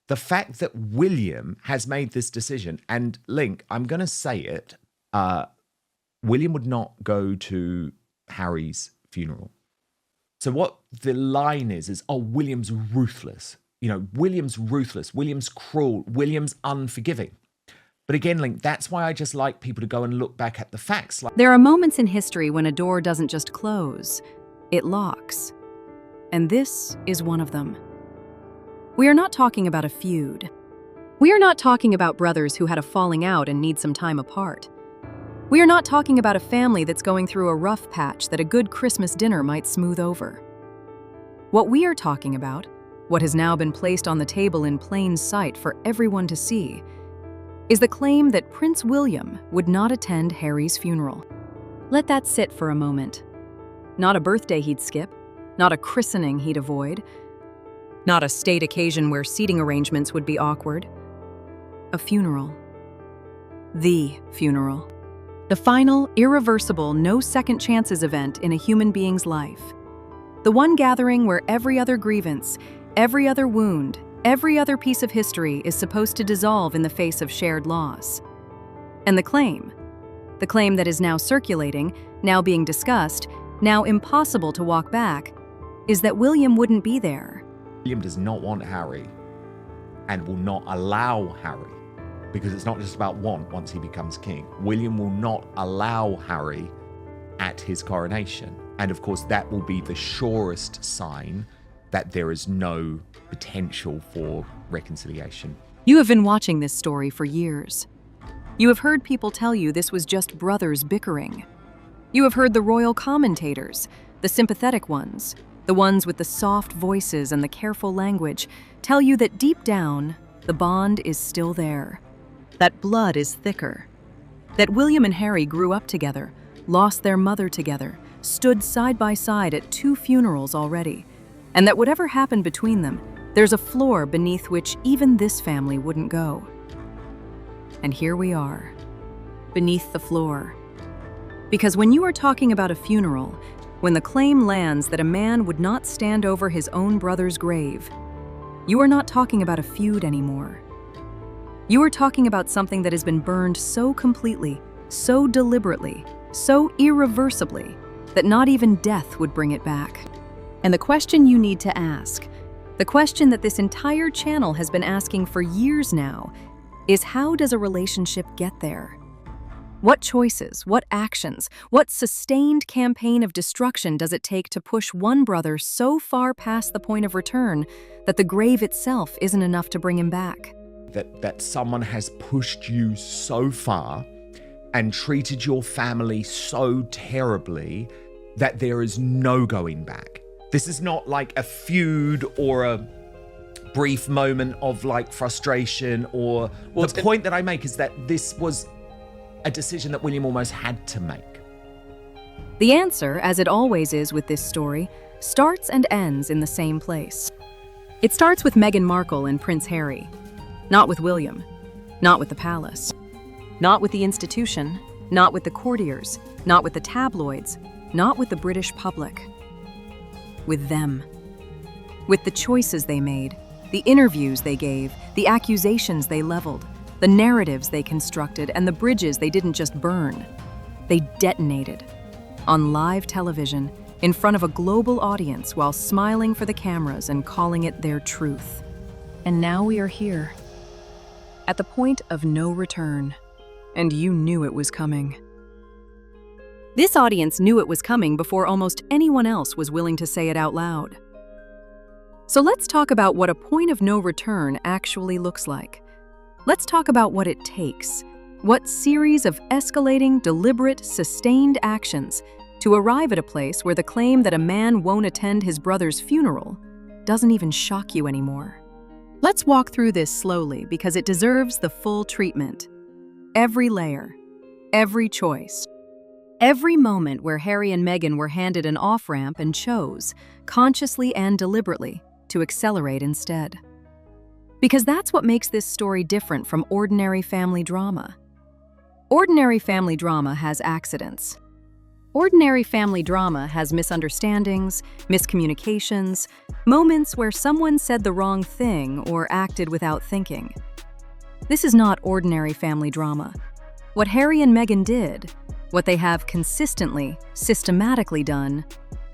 the fact that William has made this decision, and Link, I'm going to say it, William would not go to Harry's funeral. So what the line is, oh, William's ruthless. William's ruthless. William's cruel. William's unforgiving. But again, Link, that's why I just like people to go and look back at the facts. There are moments in history when a door doesn't just close, it locks. And this is one of them. We are not talking about a feud. We are not talking about brothers who had a falling out and need some time apart. We are not talking about a family that's going through a rough patch that a good Christmas dinner might smooth over. What we are talking about, what has now been placed on the table in plain sight for everyone to see, is the claim that Prince William would not attend Harry's funeral. Let that sit for a moment. Not a birthday he'd skip, not a christening he'd avoid, not a state occasion where seating arrangements would be awkward. A funeral. The funeral. The final, irreversible, no second chances event in a human being's life. The one gathering where every other grievance, every other wound, every other piece of history is supposed to dissolve in the face of shared loss. And the claim that is now circulating, now being discussed, now impossible to walk back, is that William wouldn't be there. William does not want Harry and will not allow Harry, because it's not just about want once he becomes king. William will not allow Harry at his coronation. And of course, that will be the surest sign that there is no potential for reconciliation. You have been watching this story for years. You have heard people tell you this was just brothers bickering. You have heard the royal commentators, the sympathetic ones, the ones with the soft voices and the careful language, tell you that deep down, the bond is still there. That blood is thicker. That William and Harry grew up together, lost their mother together, stood side by side at 2 funerals already, and that whatever happened between them, there's a floor beneath which even this family wouldn't go. And here we are, beneath the floor. Because when you are talking about a funeral, when the claim lands that a man would not stand over his own brother's grave, you are not talking about a feud anymore. You are talking about something that has been burned so completely, so deliberately, so irreversibly, that not even death would bring it back. And the question you need to ask, the question that this entire channel has been asking for years now, is how does a relationship get there? What choices, what actions, what sustained campaign of destruction does it take to push one brother so far past the point of return that the grave itself isn't enough to bring him back? That someone has pushed you so far and treated your family so terribly that there is no going back. This is not like a feud or a brief moment of like frustration or... Well, the point that I make is that this was a decision that William almost had to make. The answer, as it always is with this story, starts and ends in the same place. It starts with Meghan Markle and Prince Harry. Not with William, not with the palace, not with the institution, not with the courtiers, not with the tabloids, not with the British public. With them. With the choices they made, the interviews they gave, the accusations they leveled, the narratives they constructed, and the bridges they didn't just burn. They detonated. On live television, in front of a global audience while smiling for the cameras and calling it their truth. And now we are here. At the point of no return. And you knew it was coming. This audience knew it was coming before almost anyone else was willing to say it out loud. So let's talk about what a point of no return actually looks like. Let's talk about what it takes, what series of escalating, deliberate, sustained actions to arrive at a place where the claim that a man won't attend his brother's funeral doesn't even shock you anymore. Let's walk through this slowly because it deserves the full treatment. Every layer, every choice, every moment where Harry and Meghan were handed an off-ramp and chose, consciously and deliberately, to accelerate instead. Because that's what makes this story different from ordinary family drama. Ordinary family drama has accidents. Ordinary family drama has misunderstandings, miscommunications, moments where someone said the wrong thing or acted without thinking. This is not ordinary family drama. What Harry and Meghan did, what they have consistently, systematically done,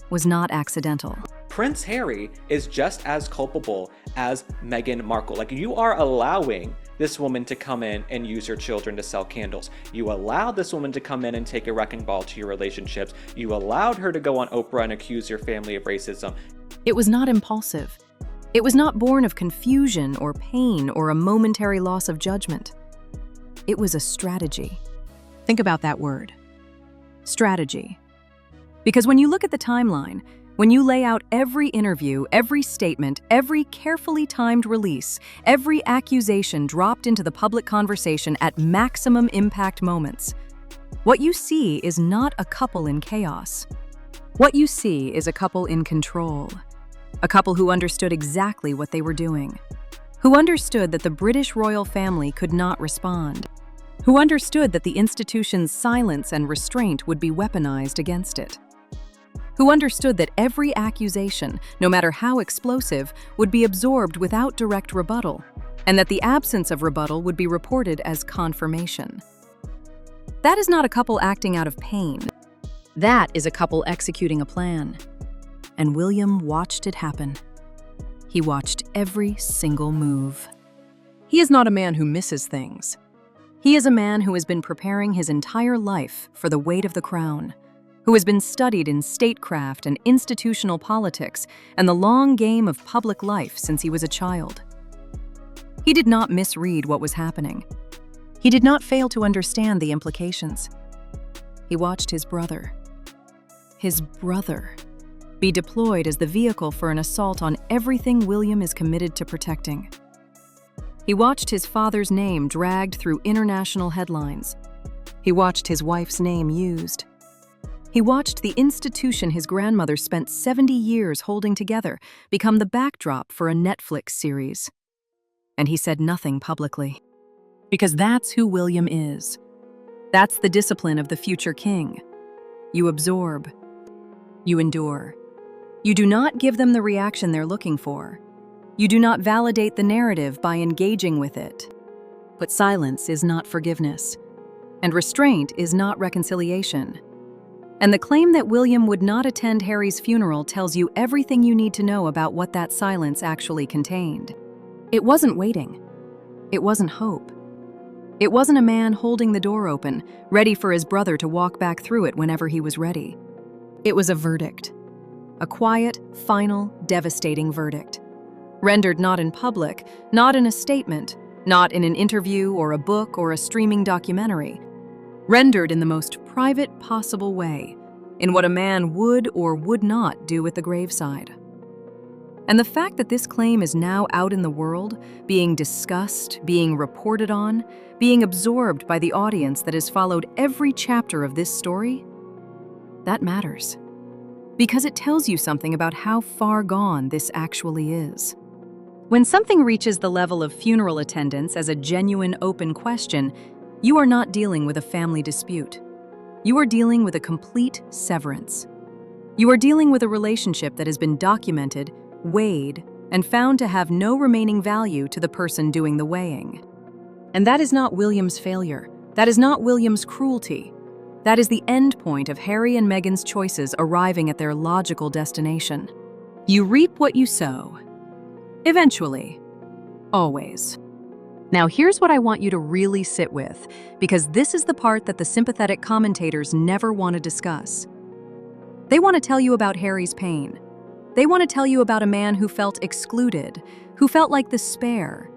was not accidental. Prince Harry is just as culpable as Meghan Markle. Like, you are allowing this woman to come in and use your children to sell candles. You allowed this woman to come in and take a wrecking ball to your relationships. You allowed her to go on Oprah and accuse your family of racism. It was not impulsive. It was not born of confusion or pain or a momentary loss of judgment. It was a strategy. Think about that word. Strategy. Because when you look at the timeline, when you lay out every interview, every statement, every carefully timed release, every accusation dropped into the public conversation at maximum impact moments, what you see is not a couple in chaos. What you see is a couple in control. A couple who understood exactly what they were doing. Who understood that the British royal family could not respond. Who understood that the institution's silence and restraint would be weaponized against it. Who understood that every accusation, no matter how explosive, would be absorbed without direct rebuttal, and that the absence of rebuttal would be reported as confirmation. That is not a couple acting out of pain. That is a couple executing a plan. And William watched it happen. He watched every single move. He is not a man who misses things. He is a man who has been preparing his entire life for the weight of the crown, who has been studied in statecraft and institutional politics and the long game of public life since he was a child. He did not misread what was happening. He did not fail to understand the implications. He watched his brother, be deployed as the vehicle for an assault on everything William is committed to protecting. He watched his father's name dragged through international headlines. He watched his wife's name used. He watched the institution his grandmother spent 70 years holding together become the backdrop for a Netflix series. And he said nothing publicly. Because that's who William is. That's the discipline of the future king. You absorb. You endure. You do not give them the reaction they're looking for. You do not validate the narrative by engaging with it. But silence is not forgiveness. And restraint is not reconciliation. And the claim that William would not attend Harry's funeral tells you everything you need to know about what that silence actually contained. It wasn't waiting. It wasn't hope. It wasn't a man holding the door open, ready for his brother to walk back through it whenever he was ready. It was a verdict. A quiet, final, devastating verdict. Rendered not in public, not in a statement, not in an interview or a book or a streaming documentary. Rendered in the most private possible way, in what a man would or would not do at the graveside. And the fact that this claim is now out in the world, being discussed, being reported on, being absorbed by the audience that has followed every chapter of this story, that matters. Because it tells you something about how far gone this actually is. When something reaches the level of funeral attendance as a genuine open question, you are not dealing with a family dispute. You are dealing with a complete severance. You are dealing with a relationship that has been documented, weighed, and found to have no remaining value to the person doing the weighing. And that is not William's failure. That is not William's cruelty. That is the end point of Harry and Meghan's choices arriving at their logical destination. You reap what you sow. Eventually. Always. Now here's what I want you to really sit with, because this is the part that the sympathetic commentators never want to discuss. They want to tell you about Harry's pain. They want to tell you about a man who felt excluded, who felt like the spare,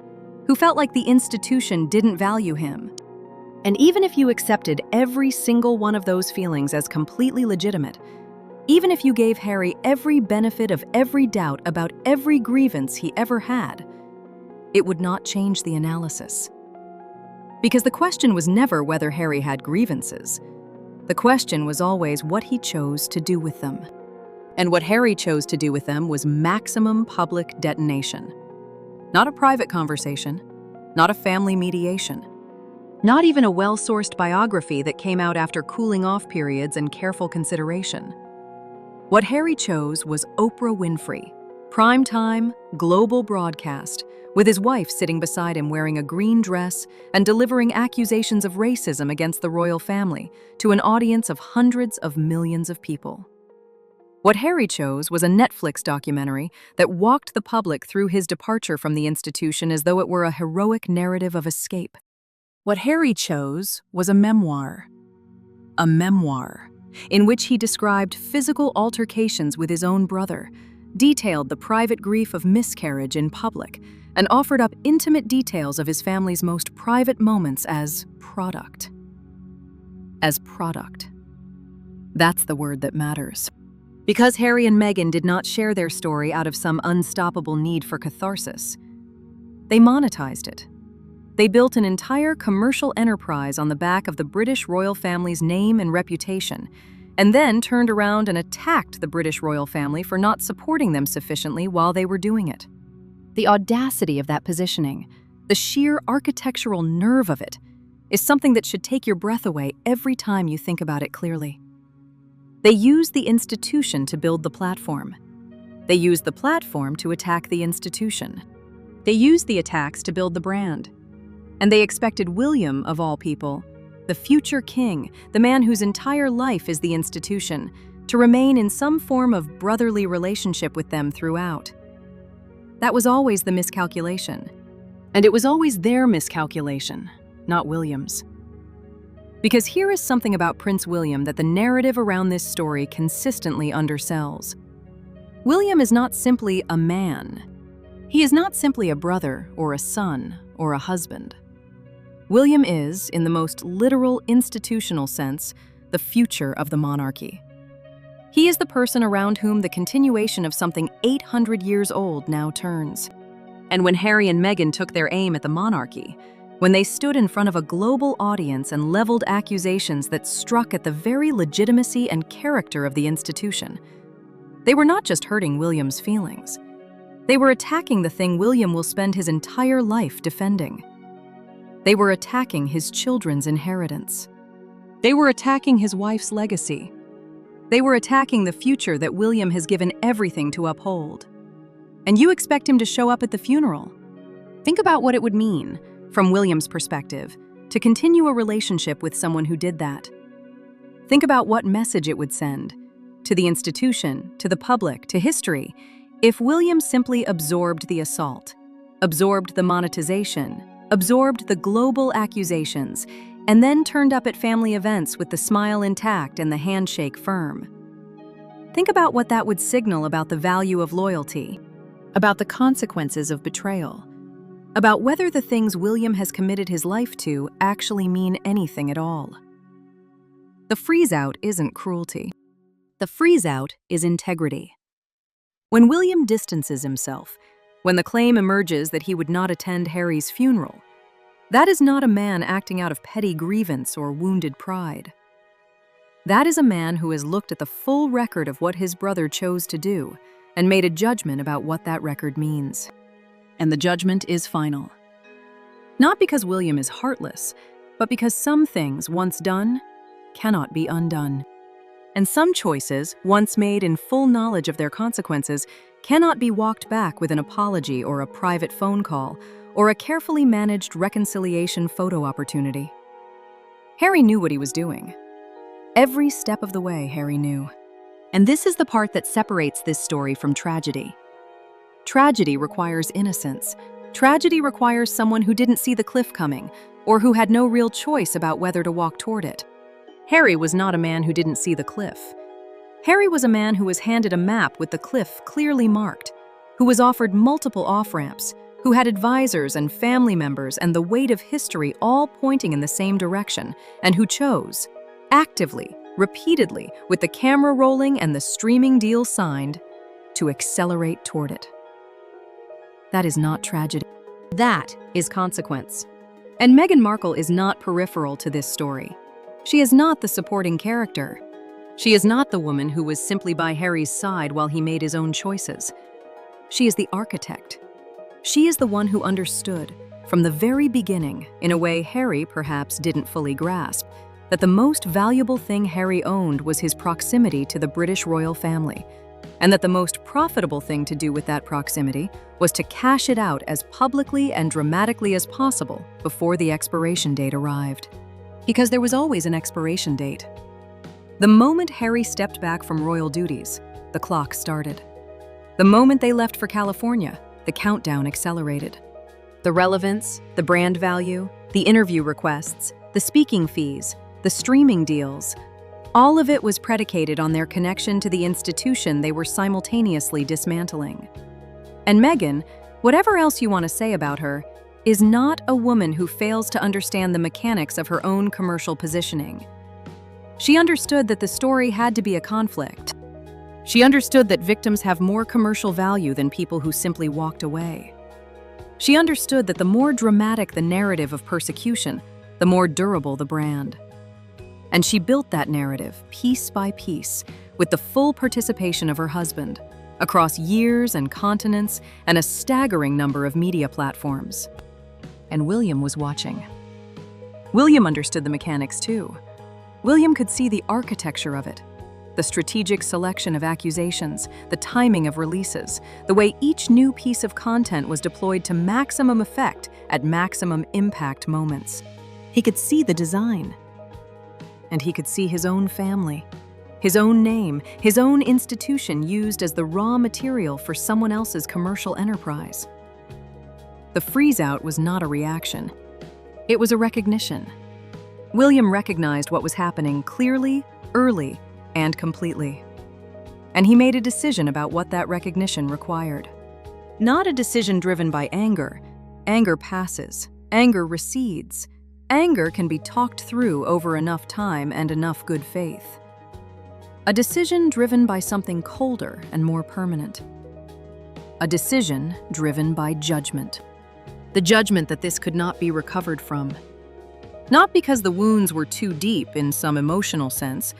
who felt like the institution didn't value him. And even if you accepted every single one of those feelings as completely legitimate, even if you gave Harry every benefit of every doubt about every grievance he ever had, it would not change the analysis. Because the question was never whether Harry had grievances. The question was always what he chose to do with them. And what Harry chose to do with them was maximum public detonation. Not a private conversation, not a family mediation. Not even a well-sourced biography that came out after cooling off periods and careful consideration. What Harry chose was Oprah Winfrey, primetime, global broadcast, with his wife sitting beside him wearing a green dress and delivering accusations of racism against the royal family to an audience of hundreds of millions of people. What Harry chose was a Netflix documentary that walked the public through his departure from the institution as though it were a heroic narrative of escape. What Harry chose was a memoir in which he described physical altercations with his own brother, detailed the private grief of miscarriage in public, and offered up intimate details of his family's most private moments as product. As product. That's the word that matters. Because Harry and Meghan did not share their story out of some unstoppable need for catharsis, they monetized it. They built an entire commercial enterprise on the back of the British royal family's name and reputation, and then turned around and attacked the British royal family for not supporting them sufficiently while they were doing it. The audacity of that positioning, the sheer architectural nerve of it, is something that should take your breath away every time you think about it clearly. They used the institution to build the platform. They used the platform to attack the institution. They used the attacks to build the brand. And they expected William, of all people, the future king, the man whose entire life is the institution, to remain in some form of brotherly relationship with them throughout. That was always the miscalculation. And it was always their miscalculation, not William's. Because here is something about Prince William that the narrative around this story consistently undersells. William is not simply a man. He is not simply a brother or a son or a husband. William is, in the most literal institutional sense, the future of the monarchy. He is the person around whom the continuation of something 800 years old now turns. And when Harry and Meghan took their aim at the monarchy, when they stood in front of a global audience and leveled accusations that struck at the very legitimacy and character of the institution, they were not just hurting William's feelings. They were attacking the thing William will spend his entire life defending. They were attacking his children's inheritance. They were attacking his wife's legacy. They were attacking the future that William has given everything to uphold. And you expect him to show up at the funeral? Think about what it would mean, from William's perspective, to continue a relationship with someone who did that. Think about what message it would send to the institution, to the public, to history, if William simply absorbed the assault, absorbed the monetization, absorbed the global accusations, and then turned up at family events with the smile intact and the handshake firm. Think about what that would signal about the value of loyalty, about the consequences of betrayal, about whether the things William has committed his life to actually mean anything at all. The freeze-out isn't cruelty. The freeze-out is integrity. When William distances himself, when the claim emerges that he would not attend Harry's funeral, that is not a man acting out of petty grievance or wounded pride. That is a man who has looked at the full record of what his brother chose to do and made a judgment about what that record means. And the judgment is final. Not because William is heartless, but because some things, once done, cannot be undone. And some choices, once made in full knowledge of their consequences, cannot be walked back with an apology or a private phone call or a carefully managed reconciliation photo opportunity. Harry knew what he was doing. Every step of the way, Harry knew. And this is the part that separates this story from tragedy. Tragedy requires innocence. Tragedy requires someone who didn't see the cliff coming, or who had no real choice about whether to walk toward it. Harry was not a man who didn't see the cliff. Harry was a man who was handed a map with the cliff clearly marked, who was offered multiple off-ramps, who had advisors and family members and the weight of history all pointing in the same direction, and who chose, actively, repeatedly, with the camera rolling and the streaming deal signed, to accelerate toward it. That is not tragedy. That is consequence. And Meghan Markle is not peripheral to this story. She is not the supporting character. She is not the woman who was simply by Harry's side while he made his own choices. She is the architect. She is the one who understood, from the very beginning, in a way Harry perhaps didn't fully grasp, that the most valuable thing Harry owned was his proximity to the British royal family, and that the most profitable thing to do with that proximity was to cash it out as publicly and dramatically as possible before the expiration date arrived. Because there was always an expiration date. The moment Harry stepped back from royal duties, the clock started. The moment they left for California, the countdown accelerated. The relevance, the brand value, the interview requests, the speaking fees, the streaming deals, all of it was predicated on their connection to the institution they were simultaneously dismantling. And Meghan, whatever else you want to say about her, is not a woman who fails to understand the mechanics of her own commercial positioning. She understood that the story had to be a conflict. She understood that victims have more commercial value than people who simply walked away. She understood that the more dramatic the narrative of persecution, the more durable the brand. And she built that narrative piece by piece with the full participation of her husband across years and continents and a staggering number of media platforms. And William was watching. William understood the mechanics too. William could see the architecture of it, the strategic selection of accusations, the timing of releases, the way each new piece of content was deployed to maximum effect at maximum impact moments. He could see the design. And he could see his own family, his own name, his own institution used as the raw material for someone else's commercial enterprise. The freeze-out was not a reaction. It was a recognition. William recognized what was happening clearly, early, and completely. And he made a decision about what that recognition required. Not a decision driven by anger. Anger passes. Anger recedes. Anger can be talked through over enough time and enough good faith. A decision driven by something colder and more permanent. A decision driven by judgment. The judgment that this could not be recovered from. Not because the wounds were too deep in some emotional sense,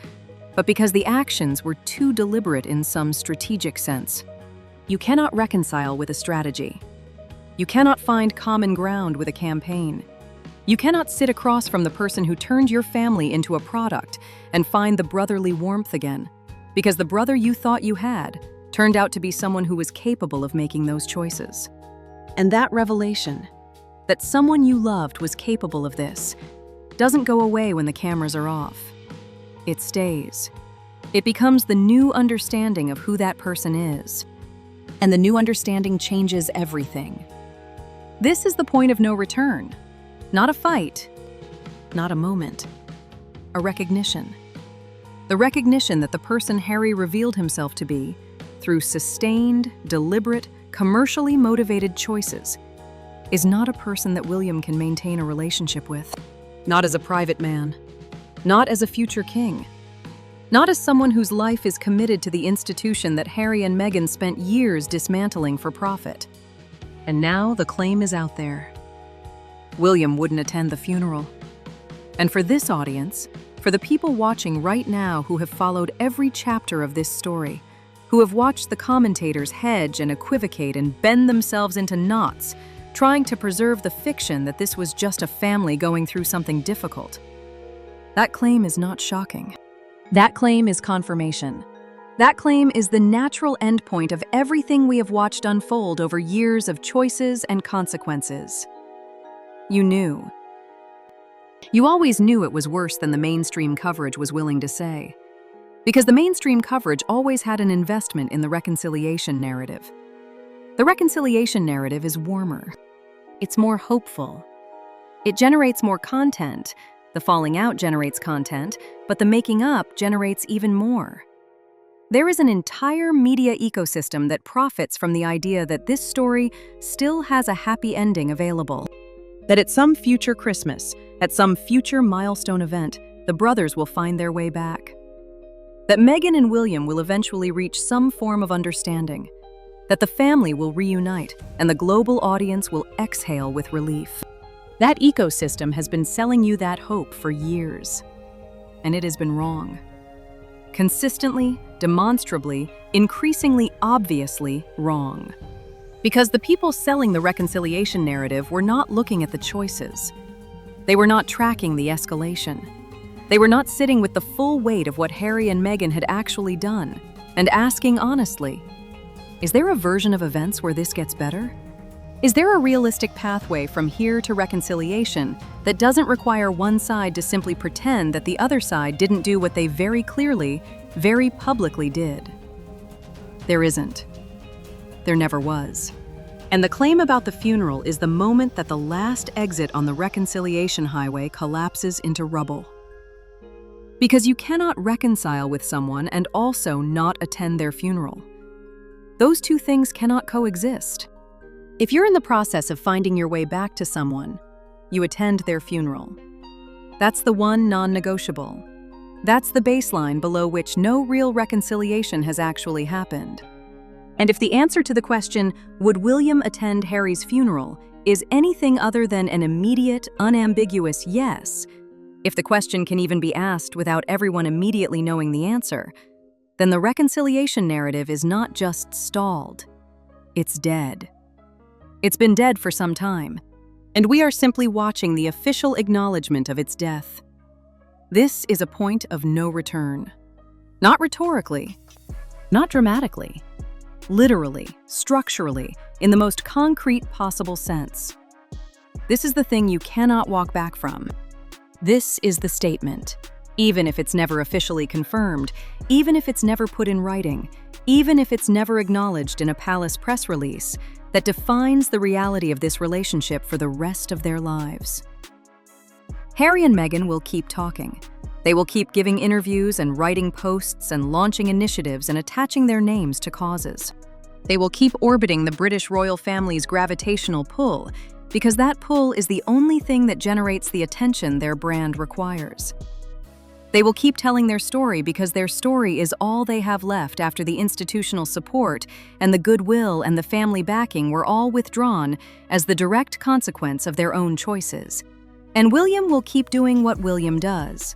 but because the actions were too deliberate in some strategic sense. You cannot reconcile with a strategy. You cannot find common ground with a campaign. You cannot sit across from the person who turned your family into a product and find the brotherly warmth again, because the brother you thought you had turned out to be someone who was capable of making those choices. And that revelation, that someone you loved was capable of this, doesn't go away when the cameras are off. It stays. It becomes the new understanding of who that person is. And the new understanding changes everything. This is the point of no return. Not a fight, not a moment. A recognition. The recognition that the person Harry revealed himself to be, through sustained, deliberate, commercially motivated choices, is not a person that William can maintain a relationship with. Not as a private man. Not as a future king. Not as someone whose life is committed to the institution that Harry and Meghan spent years dismantling for profit. And now the claim is out there. William wouldn't attend the funeral. And for this audience, for the people watching right now who have followed every chapter of this story, who have watched the commentators hedge and equivocate and bend themselves into knots, trying to preserve the fiction that this was just a family going through something difficult. That claim is not shocking. That claim is confirmation. That claim is the natural endpoint of everything we have watched unfold over years of choices and consequences. You knew. You always knew it was worse than the mainstream coverage was willing to say. Because the mainstream coverage always had an investment in the reconciliation narrative. The reconciliation narrative is warmer. It's more hopeful. It generates more content. The falling out generates content, but the making up generates even more. There is an entire media ecosystem that profits from the idea that this story still has a happy ending available. That at some future Christmas, at some future milestone event, the brothers will find their way back. That Meghan and William will eventually reach some form of understanding. That the family will reunite and the global audience will exhale with relief. That ecosystem has been selling you that hope for years. And it has been wrong. Consistently, demonstrably, increasingly obviously wrong. Because the people selling the reconciliation narrative were not looking at the choices. They were not tracking the escalation. They were not sitting with the full weight of what Harry and Meghan had actually done and asking honestly, is there a version of events where this gets better? Is there a realistic pathway from here to reconciliation that doesn't require one side to simply pretend that the other side didn't do what they very clearly, very publicly did? There isn't. There never was. And the claim about the funeral is the moment that the last exit on the reconciliation highway collapses into rubble. Because you cannot reconcile with someone and also not attend their funeral. Those two things cannot coexist. If you're in the process of finding your way back to someone, you attend their funeral. That's the one non-negotiable. That's the baseline below which no real reconciliation has actually happened. And if the answer to the question, would William attend Harry's funeral, is anything other than an immediate, unambiguous yes, if the question can even be asked without everyone immediately knowing the answer, then the reconciliation narrative is not just stalled, it's dead. It's been dead for some time, and we are simply watching the official acknowledgement of its death. This is a point of no return. Not rhetorically, not dramatically, literally, structurally, in the most concrete possible sense. This is the thing you cannot walk back from. This is the statement, even if it's never officially confirmed, even if it's never put in writing, even if it's never acknowledged in a palace press release, that defines the reality of this relationship for the rest of their lives. Harry and Meghan will keep talking. They will keep giving interviews and writing posts and launching initiatives and attaching their names to causes. They will keep orbiting the British royal family's gravitational pull, because that pull is the only thing that generates the attention their brand requires. They will keep telling their story because their story is all they have left after the institutional support and the goodwill and the family backing were all withdrawn as the direct consequence of their own choices. And William will keep doing what William does: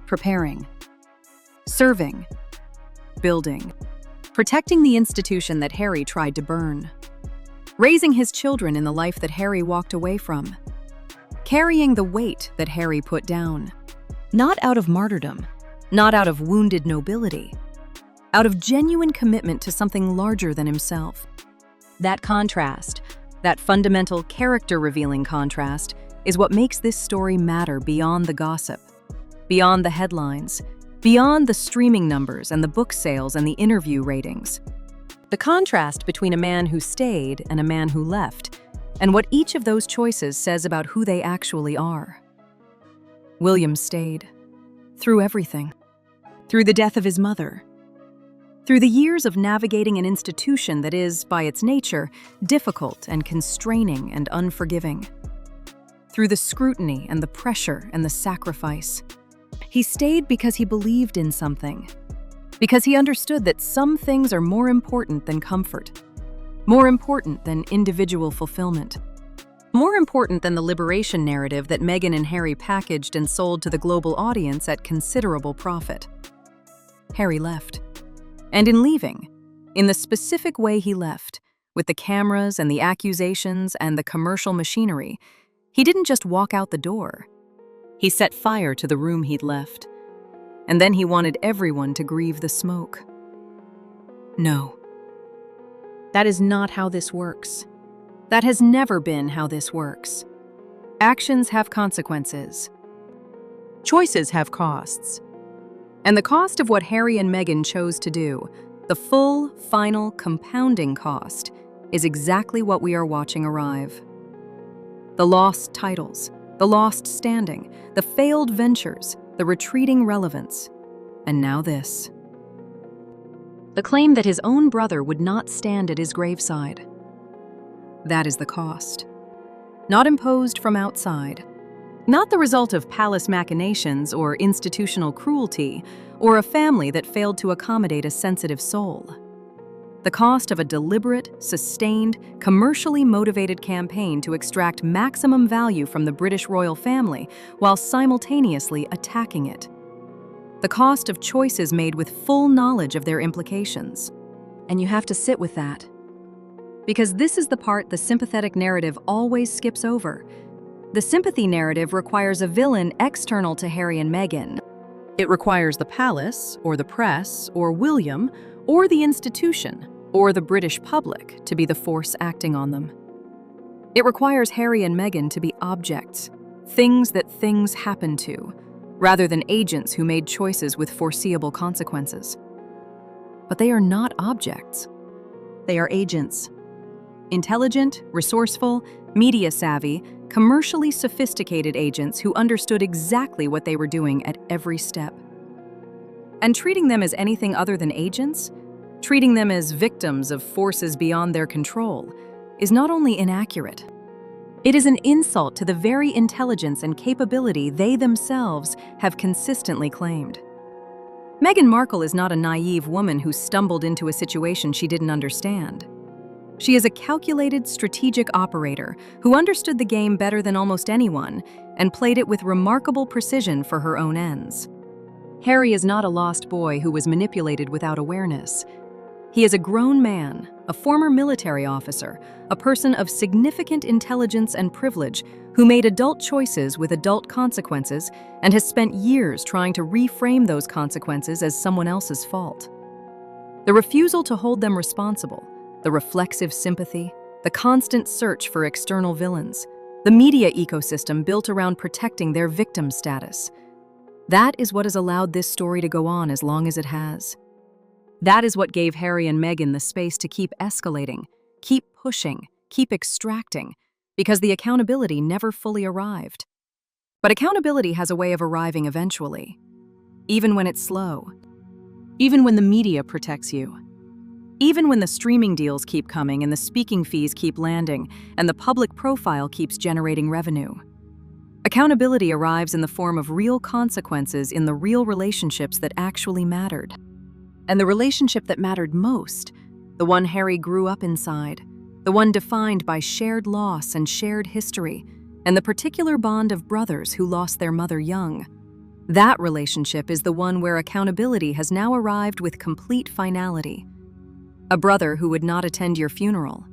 preparing, serving, building, protecting the institution that Harry tried to burn, raising his children in the life that Harry walked away from, carrying the weight that Harry put down. Not out of martyrdom, not out of wounded nobility, out of genuine commitment to something larger than himself. That contrast, that fundamental character-revealing contrast, is what makes this story matter beyond the gossip, beyond the headlines, beyond the streaming numbers and the book sales and the interview ratings. The contrast between a man who stayed and a man who left, and what each of those choices says about who they actually are. William stayed. Through everything. Through the death of his mother. Through the years of navigating an institution that is, by its nature, difficult and constraining and unforgiving. Through the scrutiny and the pressure and the sacrifice. He stayed because he believed in something. Because he understood that some things are more important than comfort. More important than individual fulfillment. More important than the liberation narrative that Meghan and Harry packaged and sold to the global audience at considerable profit. Harry left. And in leaving, in the specific way he left, with the cameras and the accusations and the commercial machinery, he didn't just walk out the door. He set fire to the room he'd left. And then he wanted everyone to grieve the smoke. No. That is not how this works. That has never been how this works. Actions have consequences. Choices have costs. And the cost of what Harry and Meghan chose to do, the full, final, compounding cost, is exactly what we are watching arrive. The lost titles, the lost standing, the failed ventures, the retreating relevance, and now this. The claim that his own brother would not stand at his graveside. That is the cost. Not imposed from outside. Not the result of palace machinations or institutional cruelty or a family that failed to accommodate a sensitive soul. The cost of a deliberate, sustained, commercially motivated campaign to extract maximum value from the British royal family while simultaneously attacking it. The cost of choices made with full knowledge of their implications. And you have to sit with that. Because this is the part the sympathetic narrative always skips over. The sympathy narrative requires a villain external to Harry and Meghan. It requires the palace, or the press, or William, or the institution, or the British public to be the force acting on them. It requires Harry and Meghan to be objects, things that things happen to, rather than agents who made choices with foreseeable consequences. But they are not objects. They are agents. Intelligent, resourceful, media-savvy, commercially sophisticated agents who understood exactly what they were doing at every step. And treating them as anything other than agents, treating them as victims of forces beyond their control, is not only inaccurate, it is an insult to the very intelligence and capability they themselves have consistently claimed. Meghan Markle is not a naive woman who stumbled into a situation she didn't understand. She is a calculated, strategic operator who understood the game better than almost anyone and played it with remarkable precision for her own ends. Harry is not a lost boy who was manipulated without awareness. He is a grown man, a former military officer, a person of significant intelligence and privilege who made adult choices with adult consequences and has spent years trying to reframe those consequences as someone else's fault. The refusal to hold them responsible, the reflexive sympathy, the constant search for external villains, the media ecosystem built around protecting their victim status. That is what has allowed this story to go on as long as it has. That is what gave Harry and Meghan the space to keep escalating, keep pushing, keep extracting, because the accountability never fully arrived. But accountability has a way of arriving eventually, even when it's slow, even when the media protects you, even when the streaming deals keep coming and the speaking fees keep landing and the public profile keeps generating revenue. Accountability arrives in the form of real consequences in the real relationships that actually mattered. And the relationship that mattered most, the one Harry grew up inside, the one defined by shared loss and shared history, and the particular bond of brothers who lost their mother young. That relationship is the one where accountability has now arrived with complete finality. A brother who would not attend your funeral.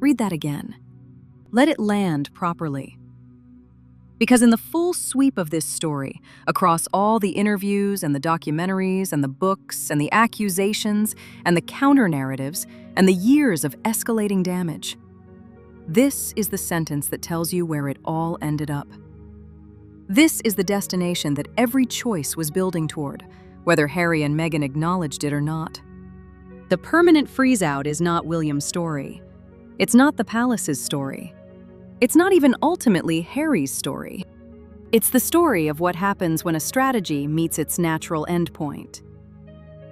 Read that again. Let it land properly. Because in the full sweep of this story, across all the interviews and the documentaries and the books and the accusations and the counter-narratives and the years of escalating damage, this is the sentence that tells you where it all ended up. This is the destination that every choice was building toward, whether Harry and Meghan acknowledged it or not. The permanent freeze-out is not William's story. It's not the palace's story. It's not even ultimately Harry's story. It's the story of what happens when a strategy meets its natural endpoint.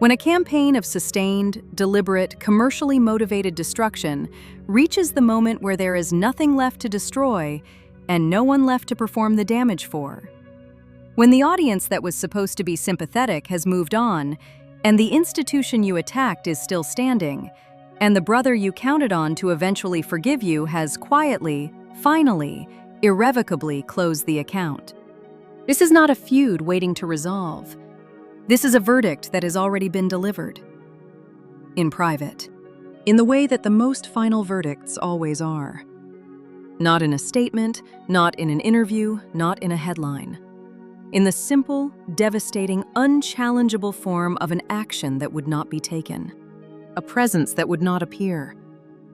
When a campaign of sustained, deliberate, commercially motivated destruction reaches the moment where there is nothing left to destroy and no one left to perform the damage for. When the audience that was supposed to be sympathetic has moved on, and the institution you attacked is still standing, and the brother you counted on to eventually forgive you has quietly, finally, irrevocably closed the account. This is not a feud waiting to resolve. This is a verdict that has already been delivered. In private. In the way that the most final verdicts always are. Not in a statement, not in an interview, not in a headline. In the simple, devastating, unchallengeable form of an action that would not be taken. A presence that would not appear.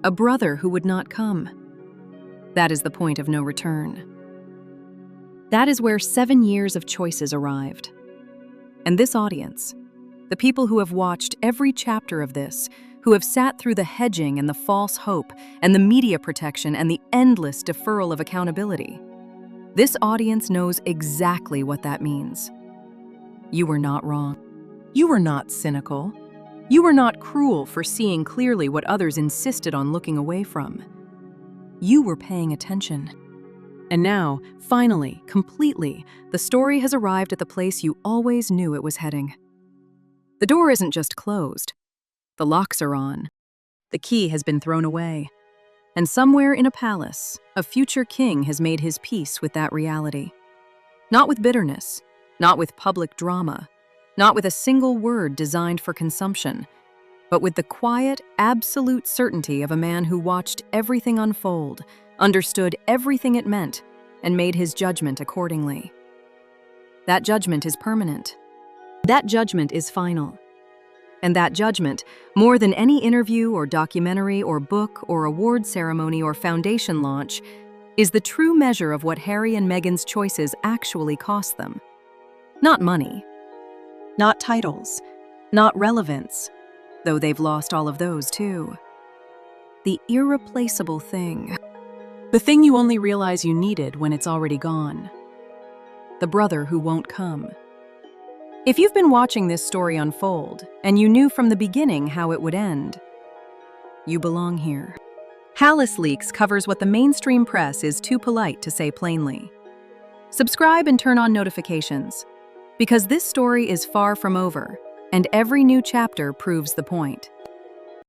A brother who would not come. That is the point of no return. That is where 7 years of choices arrived. And this audience, the people who have watched every chapter of this, who have sat through the hedging and the false hope and the media protection and the endless deferral of accountability, this audience knows exactly what that means. You were not wrong. You were not cynical. You were not cruel for seeing clearly what others insisted on looking away from. You were paying attention. And now, finally, completely, the story has arrived at the place you always knew it was heading. The door isn't just closed. The locks are on. The key has been thrown away. And somewhere in a palace, a future king has made his peace with that reality. Not with bitterness, not with public drama, not with a single word designed for consumption, but with the quiet, absolute certainty of a man who watched everything unfold, understood everything it meant, and made his judgment accordingly. That judgment is permanent. That judgment is final. And that judgment, more than any interview or documentary or book or award ceremony or foundation launch, is the true measure of what Harry and Meghan's choices actually cost them. Not money, not titles, not relevance, though they've lost all of those too. The irreplaceable thing. The thing you only realize you needed when it's already gone. The brother who won't come. If you've been watching this story unfold, and you knew from the beginning how it would end, you belong here. Palace Leaks covers what the mainstream press is too polite to say plainly. Subscribe and turn on notifications, because this story is far from over, and every new chapter proves the point.